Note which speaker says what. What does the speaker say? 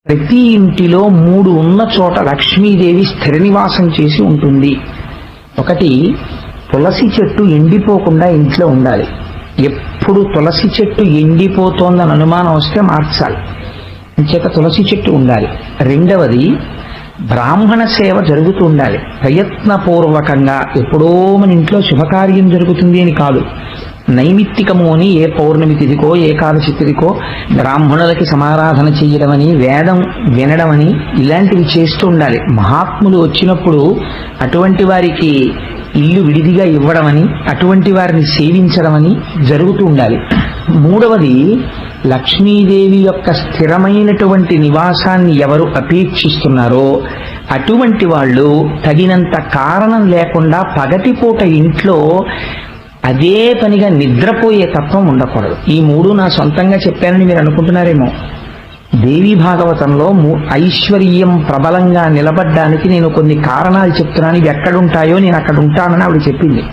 Speaker 1: ప్రతి ఇంటిలో 3 ఉన్న చోట లక్ష్మీదేవి స్థిర నివాసం చేసి ఉంటుంది. ఒకటి, తులసి చెట్టు ఎండిపోకుండా ఇంట్లో ఉండాలి. ఎప్పుడు తులసి చెట్టు ఎండిపోతోందని అనుమానం వస్తే మార్చాలి, ఇంచేత తులసి చెట్టు ఉండాలి. రెండవది, బ్రాహ్మణ సేవ జరుగుతూ ఉండాలి ప్రయత్నపూర్వకంగా. ఎప్పుడో మన ఇంట్లో శుభకార్యం జరుగుతుంది అని కాదు, నైమిత్తికము అని ఏ పౌర్ణమి తిథికో ఏకాదశి తిథికో బ్రాహ్మణులకి సమారాధన చేయడమని, వేదం వినడమని ఇలాంటివి చేస్తూ ఉండాలి. మహాత్ములు వచ్చినప్పుడు అటువంటి వారికి ఇల్లు విడిదిగా ఇవ్వడమని, అటువంటి వారిని సేవించడమని జరుగుతూ ఉండాలి. మూడవది, లక్ష్మీదేవి యొక్క స్థిరమైనటువంటి నివాసాన్ని ఎవరు అపేక్షిస్తున్నారో అటువంటి వాళ్ళు తగినంత కారణం లేకుండా పగటిపూట ఇంట్లో అదే పనిగా నిద్రపోయే తత్వం ఉండకూడదు. ఈ 3 నా సొంతంగా చెప్పానని మీరు అనుకుంటున్నారేమో. దేవీ భాగవతంలో ఐశ్వర్యం ప్రబలంగా నిలబడ్డానికి నేను కొన్ని కారణాలు చెప్తున్నాను, ఇవి ఎక్కడుంటాయో నేను అక్కడ ఉంటానని ఆవిడ చెప్పింది.